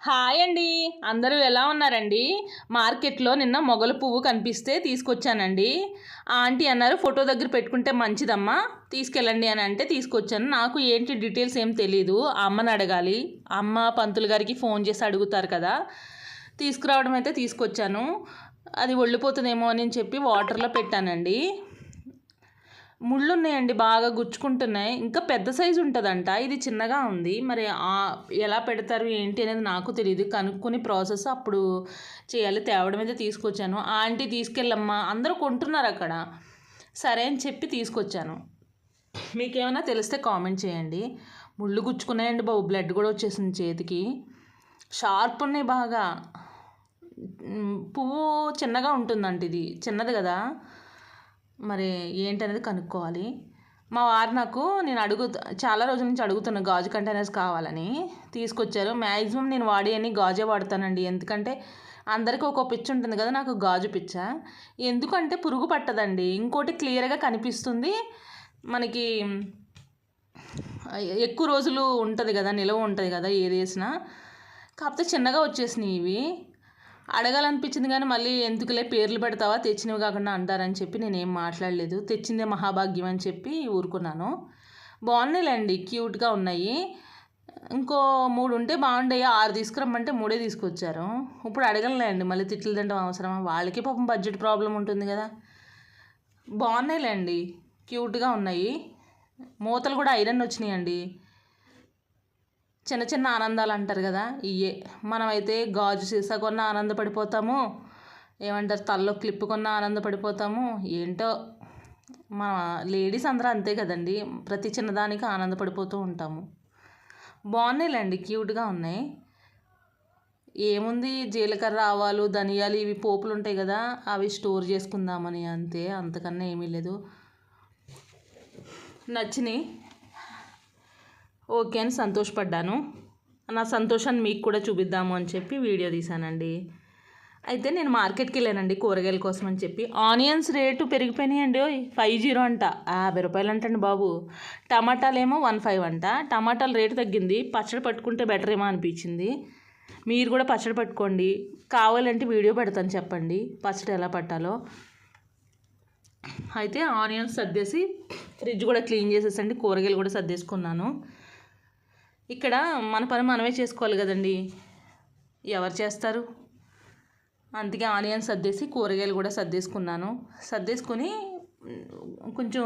Hi అండి. అందరూ ఎలా ఉన్నారండి? మార్కెట్లో నిన్న మొగల పువ్వు కనిపిస్తే తీసుకొచ్చానండి. ఆంటీ అన్నారు ఫోటో దగ్గర పెట్టుకుంటే మంచిదమ్మా, తీసుకెళ్ళండి అని అంటే తీసుకొచ్చాను. నాకు ఏంటి డీటెయిల్స్ ఏం తెలీదు. అమ్మని అడగాలి. అమ్మ పంతులు గారికి ఫోన్ చేసి అడుగుతారు కదా. తీసుకురావడం అయితే తీసుకొచ్చాను. అది ఒళ్ళిపోతుందేమో అని చెప్పి వాటర్లో పెట్టానండి. ముళ్ళు ఉన్నాయండి, బాగా గుచ్చుకుంటున్నాయి. ఇంకా పెద్ద సైజు ఉంటుందంట, ఇది చిన్నగా ఉంది. మరి ఎలా పెడతారు ఏంటి అనేది నాకు తెలియదు. కనుక్కొని ప్రాసెస్ అప్పుడు చేయాలి. తేవడం అయితే తీసుకొచ్చాను. ఆంటీ తీసుకెళ్ళమ్మా, అందరూ కొంటున్నారు అక్కడ. సరే అని చెప్పి తీసుకొచ్చాను. మీకేమైనా తెలిస్తే కామెంట్ చేయండి. ముళ్ళు గుచ్చుకున్నాయండి బాబు, బ్లడ్ కూడా వచ్చేసింది చేతికి. షార్ప్ ఉన్నాయి బాగా. పువ్వు చిన్నగా ఉంటుందంట, ఇది చిన్నది కదా. మరి ఏంటనేది కనుక్కోవాలి. మా వారు నేను చాలా రోజుల నుంచి అడుగుతున్నా గాజు కంటైనర్స్ కావాలని, తీసుకొచ్చారు. మ్యాక్సిమం నేను వాడేవన్నీ గాజే వాడతానండి. ఎందుకంటే అందరికీ ఒక పిచ్చి ఉంటుంది కదా, నాకు గాజు పిచ్చ. ఎందుకంటే పురుగు పట్టదండి. ఇంకోటి క్లియర్గా కనిపిస్తుంది మనకి. ఎక్కువ రోజులు ఉంటుంది కదా, నిలవ ఉంటుంది కదా ఏది వేసినా. కాకపోతే చిన్నగా వచ్చేసినాయి ఇవి. అడగాలనిపించింది కానీ మళ్ళీ ఎందుకులే పేర్లు పెడతావా, తెచ్చినవి కాకుండా అంటారని చెప్పి నేనేం మాట్లాడలేదు. తెచ్చిందే మహాభాగ్యం అని చెప్పి ఊరుకున్నాను. బాగున్నాయిలేండి, క్యూట్గా ఉన్నాయి. ఇంకో 3 ఉంటే బాగుండే. 6 తీసుకురమ్మంటే 3 తీసుకొచ్చారు. ఇప్పుడు అడగలేండి, మళ్ళీ తిట్లు తింటాం అవసరమా? వాళ్ళకి పాపం బడ్జెట్ ప్రాబ్లం ఉంటుంది కదా. బాగున్నాయిలేండి, క్యూట్గా ఉన్నాయి. మూతలు కూడా ఐరన్ వచ్చినాయండి. చిన్న చిన్న ఆనందాలు అంటారు కదా, ఇయే. మనమైతే గాజు సీసా కొన్న ఆనందపడిపోతాము, ఏమంటారు తలలో క్లిప్ కొన్న ఆనందపడిపోతాము. ఏంటో మన లేడీస్ అందరూ అంతే కదండి, ప్రతి చిన్నదానికి ఆనందపడిపోతూ ఉంటాము. బాగున్నాయిలేండి, క్యూట్గా ఉన్నాయి. ఏముంది, జీలకర్ర ఆవాలు ధనియాలు ఇవి పోపులు ఉంటాయి కదా, అవి స్టోర్ చేసుకుందామని అంతే, అంతకన్నా ఏమీ లేదు. నచ్చినాయి, ఓకే అని సంతోషపడ్డాను. నా సంతోషాన్ని మీకు కూడా చూపిద్దాము అని చెప్పి వీడియో తీశానండి. అయితే నేను మార్కెట్కి వెళ్ళానండి కూరగాయల కోసం అని చెప్పి. Onions rate పెరిగిపోయినాయండి. 50 అంట, 50 రూపాయలు అంటండి బాబు. టమాటాలు ఏమో 15 అంట. టమాటాల రేటు తగ్గింది. పచ్చడి పట్టుకుంటే బెటర్ ఏమో అనిపించింది. మీరు కూడా పచ్చడి పట్టుకోండి, కావాలంటే వీడియో పెడతాను, చెప్పండి పచ్చడి ఎలా పట్టాలో. అయితే ఆనియన్స్ సర్దేసి ఫ్రిడ్జ్ కూడా క్లీన్ చేసేసండి, కూరగాయలు కూడా సర్దేసుకున్నాను. ఇక్కడ మన పని మనమే చేసుకోవాలి కదండి, ఎవరు చేస్తారు? అందుకే ఆనియన్స్ సర్దేసి కూరగాయలు కూడా సర్దేసుకున్నాను. సర్దేసుకొని కొంచెం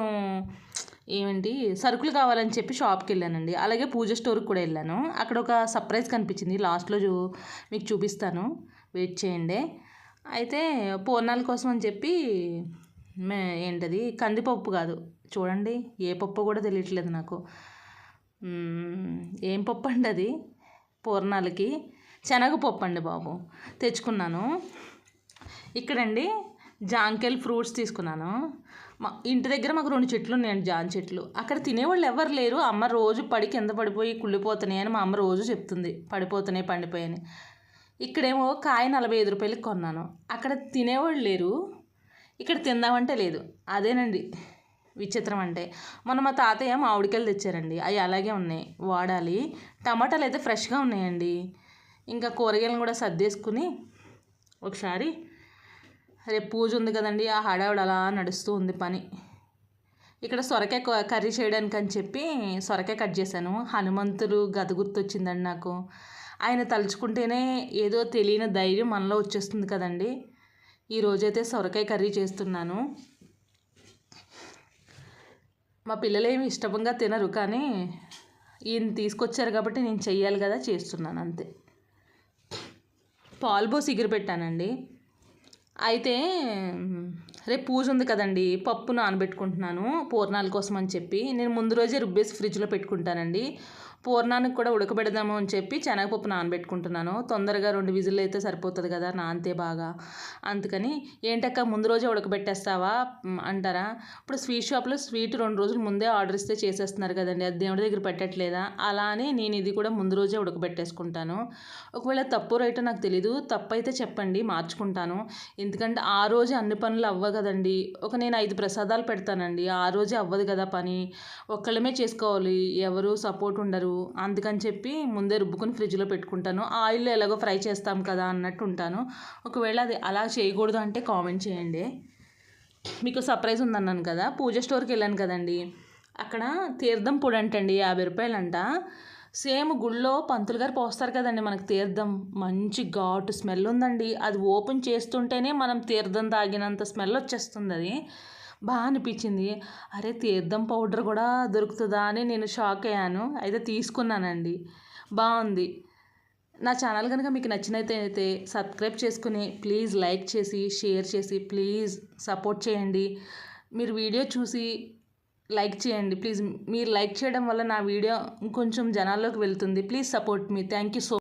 ఏమంటి సరుకులు కావాలని చెప్పి షాప్కి వెళ్ళానండి. అలాగే పూజ స్టోర్కి కూడా వెళ్ళాను. అక్కడ ఒక సర్ప్రైజ్ కనిపించింది, లాస్ట్లో మీకు చూపిస్తాను, వెయిట్ చేయండి. అయితే పూర్ణాల కోసం అని చెప్పి ఏంటది కందిపప్పు కాదు, చూడండి ఏ పప్పు కూడా తెలియట్లేదు నాకు. ఏం పప్పు అండి అది, పూర్ణాలకి శనగపప్పు అండి బాబు, తెచ్చుకున్నాను. ఇక్కడండి జాంకాయలు ఫ్రూట్స్ తీసుకున్నాను. ఇంటి దగ్గర మాకు 2 చెట్లు ఉన్నాయండి, జామ చెట్లు. అక్కడ తినేవాళ్ళు ఎవరు లేరు. అమ్మ రోజు పడి కింద పడిపోయి కుళ్ళిపోతున్నాయి అని మా అమ్మ రోజు చెప్తుంది, పడిపోతున్నాయి పండిపోయాయని. ఇక్కడేమో కాయ 45 రూపాయలకి కొన్నాను. అక్కడ తినేవాళ్ళు లేరు, ఇక్కడ తిందామంటే లేదు. అదేనండి విచిత్రం అంటే. మొన్న మా తాతయ్య మామిడికాయలు తెచ్చారండి, అవి అలాగే ఉన్నాయి, వాడాలి. టమాటాలు అయితే ఫ్రెష్గా ఉన్నాయండి. ఇంకా కూరగాయలను కూడా సర్దేసుకుని ఒకసారి, రేపు పూజ ఉంది కదండి, ఆ హడావుడు అలా నడుస్తూ ఉంది పని. ఇక్కడ సొరకాయ కర్రీ చేయడానికి అని చెప్పి సొరకాయ కట్ చేశాను. హనుమంతుడు గత గుర్తొచ్చిందండి నాకు. ఆయన తలుచుకుంటేనే ఏదో తెలియని ధైర్యం మనలో వచ్చేస్తుంది కదండి. ఈరోజైతే సొరకాయ కర్రీ చేస్తున్నాను. మా పిల్లలు ఏమి ఇష్టంగా తినరు, కానీ ఈయన తీసుకొచ్చారు కాబట్టి నేను చెయ్యాలి కదా, చేస్తున్నాను అంతే. పాలు పోసి ఎగిరి పెట్టానండి. అయితే రేపు పూజ ఉంది కదండి, పప్పు నానబెట్టుకుంటున్నాను పూర్ణాల కోసం అని చెప్పి. నేను ముందు రోజే రుబ్బేసి ఫ్రిడ్జ్లో పెట్టుకుంటానండి. పూర్ణానికి కూడా ఉడకబెడదాము అని చెప్పి శనగపప్పు నానబెట్టుకుంటున్నాను. తొందరగా 2 విజిల్లు అయితే సరిపోతుంది కదా, నానితే బాగా. అందుకని ఏంటక్క ముందు రోజే ఉడకబెట్టేస్తావా అంటారా? ఇప్పుడు స్వీట్ షాప్లో స్వీట్ 2 రోజులు ముందే ఆర్డర్ ఇస్తే చేసేస్తున్నారు కదండి, అది దేవుడి దగ్గర పెట్టట్లేదా? అలా అని నేను ఇది కూడా ముందు రోజే ఉడకబెట్టేసుకుంటాను. ఒకవేళ తప్పు రైటో నాకు తెలీదు, తప్పు అయితే చెప్పండి, మార్చుకుంటాను. ఎందుకంటే ఆ రోజే అన్ని పనులు అవ్వవు కదండి. నేను 5 ప్రసాదాలు పెడతానండి, ఆ రోజే అవ్వదు కదా పని. ఒక్కళ్ళమే చేసుకోవాలి, ఎవరు సపోర్ట్ ఉండరు. అంటారు. అందుకని చెప్పి ముందే రుబ్బుకొని ఫ్రిడ్జ్లో పెట్టుకుంటాను. ఆయిల్లో ఎలాగో ఫ్రై చేస్తాం కదా అన్నట్టు ఉంటాను. ఒకవేళ అది అలా చేయకూడదు అంటే కామెంట్ చేయండి. మీకు సర్ప్రైజ్ ఉందన్నాను కదా, పూజ స్టోర్కి వెళ్ళాను కదండి, అక్కడ తీర్థం పొడి అంటండి 50 రూపాయలంట. సేమ్ గుళ్ళో పంతులు గారు పోస్తారు కదండి మనకు తీర్థం, మంచి ఘాటు స్మెల్ ఉందండి. అది ఓపెన్ చేస్తుంటేనే మనం తీర్థం తాగినంత స్మెల్ వచ్చేస్తుంది. అది బాగా అనిపించింది. అరే తీర్థం పౌడర్ కూడా దొరుకుతుందా అని నేను షాక్ అయ్యాను. అయితే తీసుకున్నానండి, బాగుంది. నా ఛానల్ కనుక మీకు నచ్చినట్లయితే సబ్స్క్రైబ్ చేసుకుని ప్లీజ్ లైక్ చేసి షేర్ చేసి ప్లీజ్ సపోర్ట్ చేయండి. మీరు వీడియో చూసి లైక్ చేయండి ప్లీజ్. మీరు లైక్ చేయడం వల్ల నా వీడియో ఇంకొంచెం జనాల్లోకి వెళ్తుంది. Please support me. Thank you so